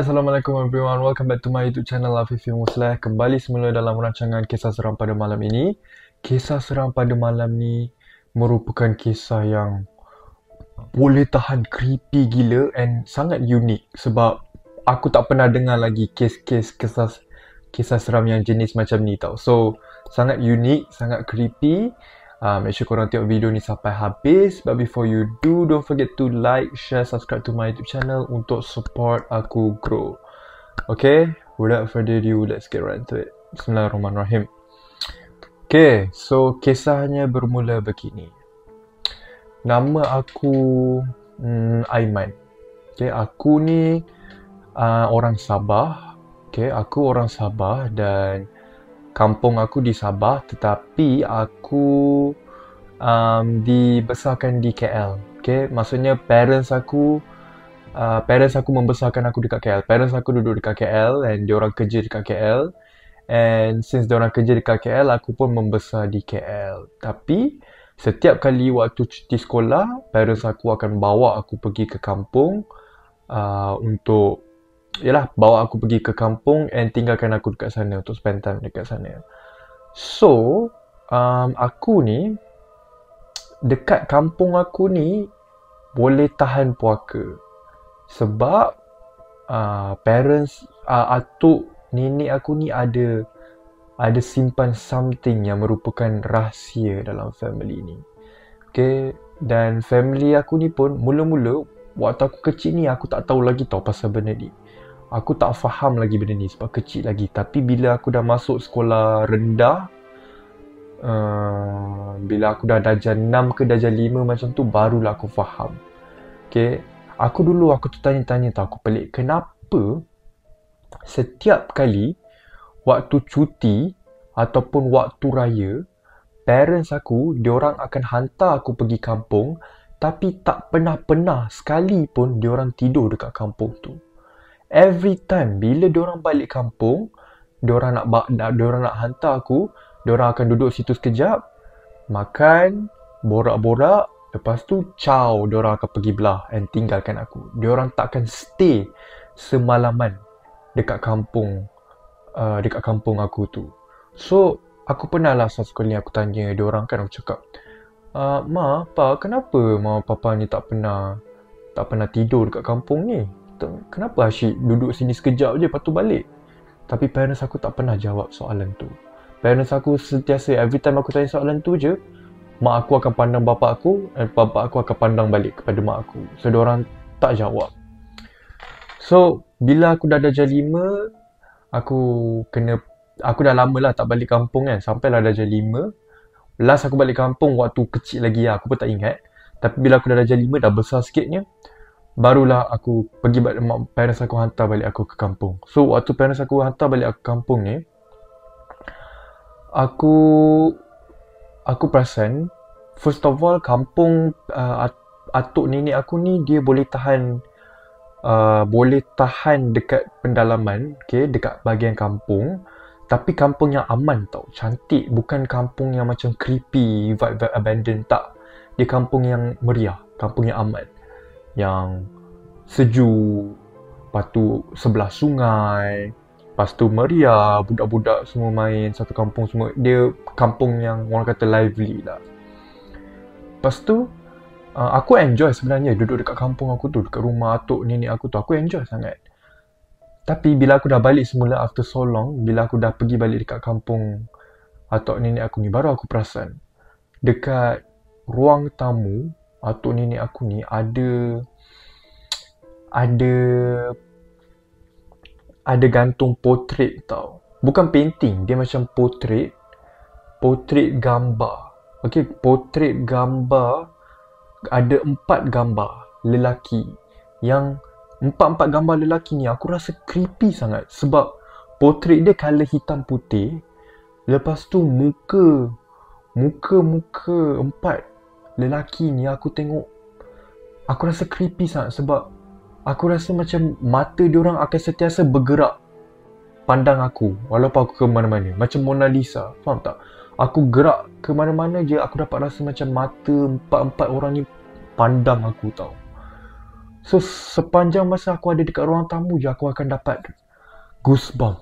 Assalamualaikum everyone, welcome back to my YouTube channel Afifi Musleh. Kembali semula dalam rancangan kisah seram pada malam ini. Kisah seram pada malam ni merupakan kisah yang boleh tahan creepy gila and sangat unik. Sebab aku tak pernah dengar lagi kisah seram yang jenis macam ni tau. So, sangat unik, sangat creepy. Make sure korang tengok video ni sampai habis. But before you do, don't forget to like, share, subscribe to my YouTube channel untuk support aku grow. Okay, without further ado, let's get right into it. Bismillahirrahmanirrahim. Okay, so kisahnya bermula begini. Nama aku Aiman. Okay, aku ni orang Sabah. Okay, aku orang Sabah dan kampung aku di Sabah, tetapi aku dibesarkan di KL. Okay, maksudnya parents aku membesarkan aku dekat KL. Parents aku duduk dekat KL and diorang kerja dekat KL. And since diorang kerja dekat KL, aku pun membesar di KL. Tapi setiap kali waktu cuti sekolah, parents aku akan bawa aku pergi ke kampung bawa aku pergi ke kampung and tinggalkan aku dekat sana untuk spend time dekat sana. So, aku ni dekat kampung aku ni boleh tahan puaka. Sebab parents atuk nenek aku ni ada simpan something yang merupakan rahsia dalam family ni. Okay, dan family aku ni pun mula-mula waktu aku kecil ni aku tak tahu lagi tau pasal benda ni. Aku tak faham lagi benda ni sebab kecil lagi. Tapi bila aku dah masuk sekolah rendah, bila aku dah darjah 6 ke darjah 5 macam tu, barulah aku faham. Okay, aku tertanya-tanya tau, aku pelik. Kenapa setiap kali waktu cuti ataupun waktu raya, parents aku, diorang akan hantar aku pergi kampung, tapi tak pernah sekali pun diorang tidur dekat kampung tu. Every time bila diorang balik kampung, diorang nak hantar aku, diorang akan duduk situ sekejap, makan, borak-borak, lepas tu ciao, diorang akan pergi belah and tinggalkan aku. Diorang takkan stay semalaman dekat kampung aku tu. So, aku pernah lah sekali aku tanya diorang kan, aku cakap, Ma, Pa, kenapa Mama Papa ni tak pernah tidur dekat kampung ni? Kenapa asyik duduk sini sekejap je lepas tu balik? Tapi parents aku tak pernah jawab soalan tu. Parents aku sentiasa, every time aku tanya soalan tu je, mak aku akan pandang bapa aku dan bapa aku akan pandang balik kepada mak aku. So, diorang tak jawab. So, bila aku dah darjah 5, aku dah lama lah tak balik kampung kan. Sampailah darjah 5. Last aku balik kampung waktu kecil lagi lah, aku pun tak ingat. Tapi bila aku dah darjah 5, dah besar sikitnya, barulah aku pergi parents aku hantar balik aku ke kampung. So, waktu parents aku hantar balik aku ke kampung ni, aku perasan, first of all, kampung atuk nenek aku ni, dia boleh tahan dekat pendalaman, okay, dekat bahagian kampung. Tapi kampung yang aman tau, cantik. Bukan kampung yang macam creepy, vibe abandoned, tak. Dia kampung yang meriah, kampung yang aman, yang sejuk, lepas tu sebelah sungai, lepas tu meriah, budak-budak semua main, satu kampung semua. Dia kampung yang orang kata lively lah. Lepas tu aku enjoy sebenarnya duduk dekat kampung aku tu, dekat rumah atuk nenek aku tu. Aku enjoy sangat. Tapi bila aku dah balik semula after so long, bila aku dah pergi balik dekat kampung atuk nenek aku ni, baru aku perasan dekat ruang tamu atuk nenek aku ni ada gantung portrait tau. Bukan painting, dia macam portrait gambar. Okay, portrait gambar. Ada 4 gambar lelaki. Yang 4 gambar lelaki ni aku rasa creepy sangat. Sebab portrait dia colour hitam putih. Lepas tu muka 4 lelaki ni aku tengok, aku rasa creepy sangat. Sebab aku rasa macam mata diorang akan sentiasa bergerak pandang aku walaupun aku ke mana-mana. Macam Mona Lisa, faham tak? Aku gerak ke mana-mana je, aku dapat rasa macam mata 4 orang ni pandang aku tau. So sepanjang masa aku ada dekat ruang tamu je, aku akan dapat goosebump.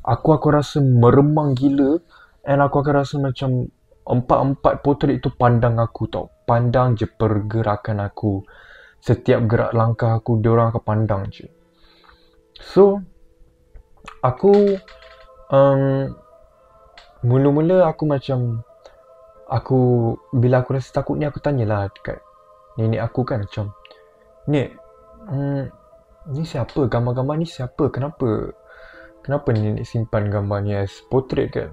Aku rasa meremang gila, and aku akan rasa macam empat-empat potret itu pandang aku tau. Pandang je pergerakan aku. Setiap gerak langkah aku, diorang akan pandang je. So aku mula-mula aku macam bila aku rasa takut ni, aku tanyalah dekat nenek aku kan, macam, "Nek, ni siapa? Gambar-gambar ni siapa? Kenapa nenek simpan gambar ni as portrait kan?"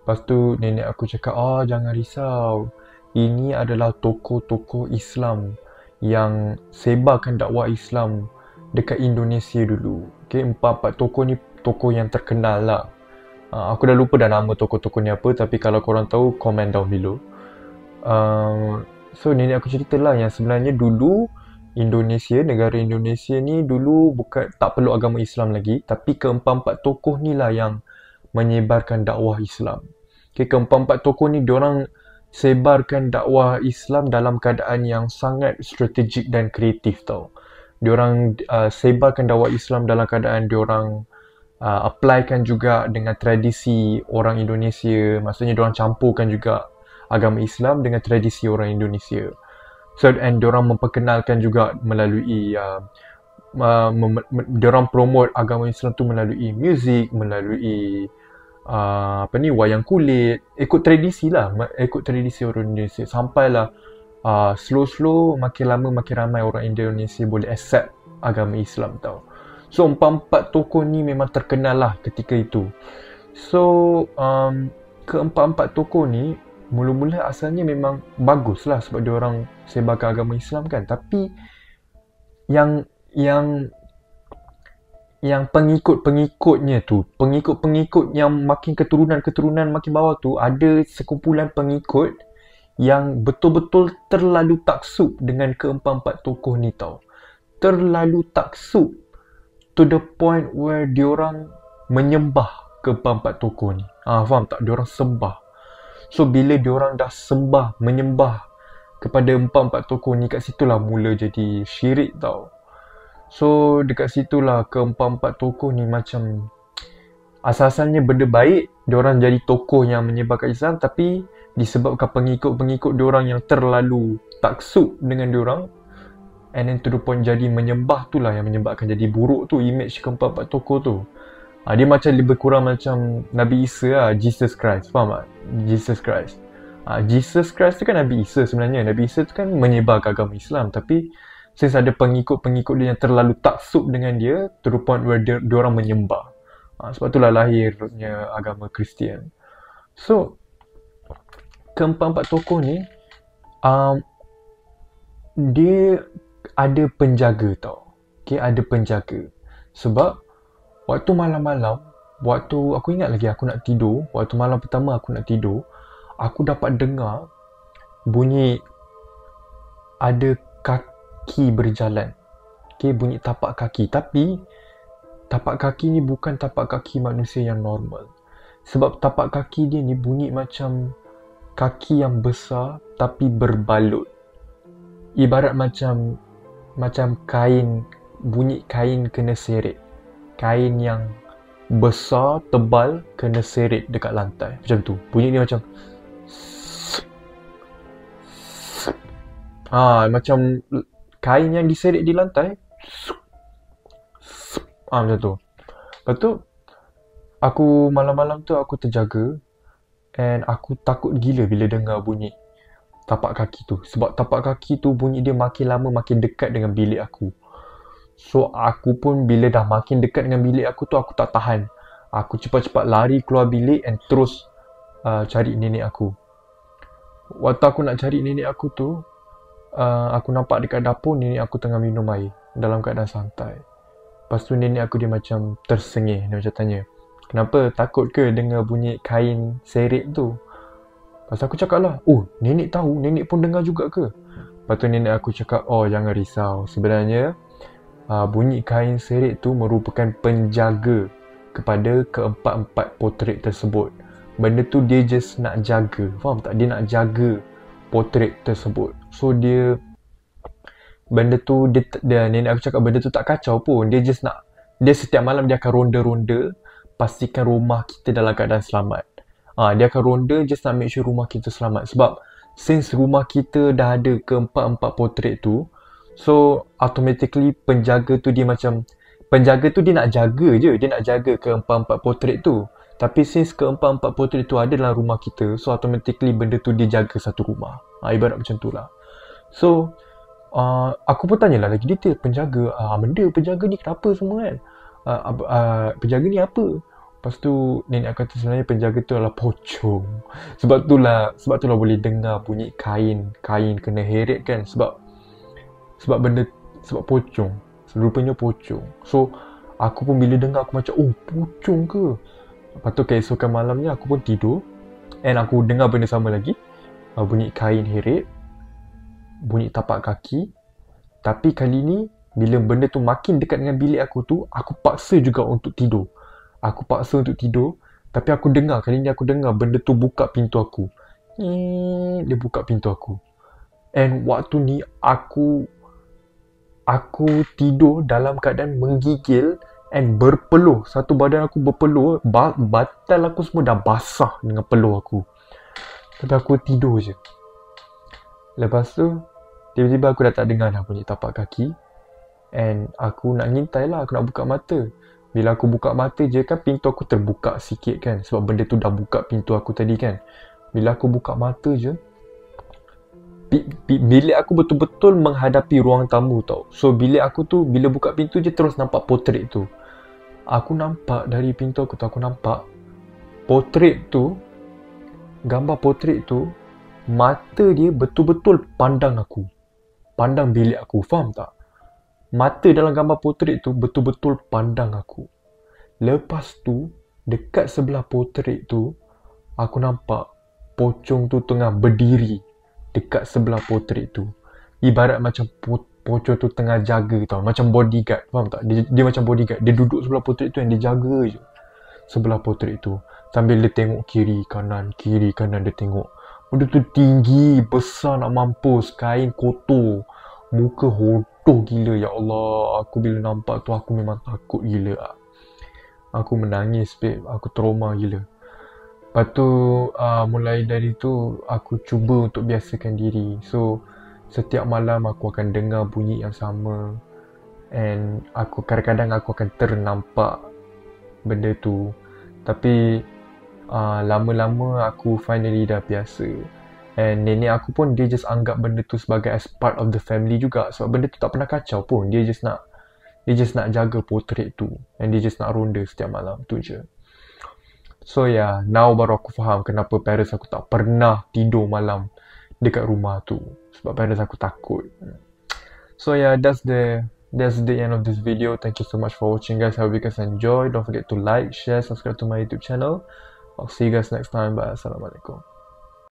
Lepas tu nenek aku cakap, "Jangan risau. Ini adalah tokoh-tokoh Islam yang sebarkan dakwah Islam dekat Indonesia dulu. Okay, empat-empat tokoh ni tokoh yang terkenal lah. Aku dah lupa dah nama tokoh-tokoh ni apa, tapi kalau korang tahu, comment down below." So nenek aku ceritalah yang sebenarnya dulu negara Indonesia ni dulu bukan tak perlu agama Islam lagi, tapi keempat-empat tokoh ni lah yang menyebarkan dakwah Islam. Okay, keempat-empat tokoh ni diorang sebarkan dakwah Islam dalam keadaan yang sangat strategik dan kreatif tau. Diorang sebarkan dakwah Islam dalam keadaan diorang applykan juga dengan tradisi orang Indonesia. Maksudnya diorang campurkan juga agama Islam dengan tradisi orang Indonesia. So, and diorang memperkenalkan juga melalui diorang promote agama Islam tu melalui muzik, melalui wayang kulit, ikut tradisi orang Indonesia. Sampailah slow-slow, makin lama makin ramai orang Indonesia boleh accept agama Islam tau. So empat-empat tokoh ni memang terkenal lah ketika itu. So keempat-empat tokoh ni mula-mula asalnya memang bagus lah sebab diorang sebarkan agama Islam kan. Tapi yang pengikut-pengikutnya tu, pengikut-pengikut yang makin keturunan makin bawah tu, ada sekumpulan pengikut yang betul-betul terlalu taksub dengan keempat-empat tokoh ni tau. Terlalu taksub to the point where diorang menyembah keempat-empat tokoh ni. Faham tak? Diorang sembah. So bila diorang dah sembah, menyembah kepada empat-empat tokoh ni, kat situlah mula jadi syirik tau. So dekat situlah keempat-empat tokoh ni macam asal-asalnya benda baik, diorang jadi tokoh yang menyebarkan Islam, tapi disebabkan pengikut-pengikut diorang yang terlalu taksub dengan diorang, and then to the point jadi menyembah, tu lah yang menyebabkan jadi buruk tu image keempat-empat tokoh tu. Dia macam lebih kurang macam Nabi Isa lah, Jesus Christ. Faham tak? Jesus Christ. Jesus Christ tu kan Nabi Isa sebenarnya. Nabi Isa tu kan menyebarkan agama Islam, tapi since ada pengikut-pengikut dia yang terlalu taksub dengan dia, to the point where diorang menyembah. Sebab itulah lahirnya agama Kristian. So keempat-empat tokoh ni dia ada penjaga tau. Okay, ada penjaga. Sebab waktu malam-malam, aku ingat lagi aku nak tidur, waktu malam pertama aku nak tidur, aku dapat dengar bunyi ada kaki berjalan. Okay, bunyi tapak kaki. Tapi tapak kaki ni bukan tapak kaki manusia yang normal. Sebab tapak kaki dia ni bunyi macam kaki yang besar tapi berbalut. Ibarat macam kain, bunyi kain kena seret. Kain yang besar, tebal, kena seret dekat lantai. Macam tu. Bunyi ni macam macam kain yang diseret di lantai. Macam tu. Lepas tu aku malam-malam tu aku terjaga, and aku takut gila bila dengar bunyi tapak kaki tu. Sebab tapak kaki tu bunyi dia makin lama makin dekat dengan bilik aku. So aku pun bila dah makin dekat dengan bilik aku tu, aku tak tahan. Aku cepat-cepat lari keluar bilik and terus cari nenek aku. Waktu aku nak cari nenek aku tu, aku nampak dekat dapur nenek aku tengah minum air dalam keadaan santai. Lepas tu nenek aku dia macam tersengih. Dia macam tanya, "Kenapa? Takut ke dengar bunyi kain seret tu?" Lepas aku cakap lah, nenek tahu, nenek pun dengar juga ke? Lepas tu nenek aku cakap, jangan risau. Sebenarnya bunyi kain seret tu merupakan penjaga kepada keempat-empat potret tersebut. Benda tu dia just nak jaga. Faham tak? Dia nak jaga potret tersebut. So dia benda tu dia nenek aku cakap benda tu tak kacau pun. Dia just nak, dia setiap malam dia akan ronda-ronda pastikan rumah kita dalam keadaan selamat. Dia akan ronda just nak make sure rumah kita selamat. Sebab since rumah kita dah ada keempat-empat potret tu, so automatically penjaga tu dia nak jaga je. Dia nak jaga keempat-empat potret tu. Tapi since keempat-empat potret tu ada dalam rumah kita, so automatically benda tu dia jaga satu rumah. Ibarat macam tu lah. So aku pun tanyalah lagi detail penjaga, benda penjaga ni kenapa semua kan, penjaga ni apa. Lepas tu nenek aku kata sebenarnya penjaga tu adalah pocong. Sebab tu lah boleh dengar bunyi kain kena heret kan, sebab pocong, rupanya pocong. So aku pun bila dengar aku macam pocong ke. Lepas tu keesokan malamnya aku pun tidur and aku dengar benda sama lagi, bunyi kain heret, bunyi tapak kaki. Tapi kali ni bila benda tu makin dekat dengan bilik aku tu, aku paksa juga untuk tidur. Tapi kali ni aku dengar benda tu buka pintu aku. Dia buka pintu aku. And waktu ni aku tidur dalam keadaan menggigil and berpeluh. Satu badan aku berpeluh, batal aku semua dah basah dengan peluh aku. Tapi aku tidur je. Lepas tu tiba-tiba aku dah tak dengar dah bunyi tapak kaki. And aku nak ngintai lah, aku nak buka mata. Bila aku buka mata je kan pintu aku terbuka sikit kan, sebab benda tu dah buka pintu aku tadi kan. Bila aku buka mata je, bilik aku betul-betul menghadapi ruang tamu tau. So bilik aku tu bila buka pintu je terus nampak potret tu. Aku nampak dari pintu aku tu, aku nampak potret tu, gambar potret tu, mata dia betul-betul pandang aku. Pandang bilik aku, faham tak? Mata dalam gambar potret tu betul-betul pandang aku. Lepas tu, dekat sebelah potret tu, aku nampak pocong tu tengah berdiri dekat sebelah potret tu. Ibarat macam pocong tu tengah jaga tau. Macam bodyguard, faham tak? Dia macam bodyguard. Dia duduk sebelah potret tu dan dia jaga je sebelah potret tu. Sambil dia tengok kiri kanan dia tengok. Benda tu tinggi, besar nak mampus, kain kotor, muka hodoh gila. Ya Allah, aku bila nampak tu aku memang takut gila. Aku menangis babe, aku trauma gila. Lepas tu mulai dari tu aku cuba untuk biasakan diri. So setiap malam aku akan dengar bunyi yang sama. And kadang-kadang aku akan ternampak benda tu. Tapi lama-lama aku finally dah biasa. And nenek aku pun dia just anggap benda tu sebagai as part of the family juga. Sebab benda tu tak pernah kacau pun. Dia just nak jaga potret tu. And dia just nak ronda setiap malam tu je. So yeah, now baru aku faham kenapa parents aku tak pernah tidur malam dekat rumah tu. Sebab parents aku takut. So yeah, that's the end of this video. Thank you so much for watching guys. I hope you guys enjoy. Don't forget to like, share, subscribe to my YouTube channel. I'll see you guys next time. Bye. Assalamualaikum.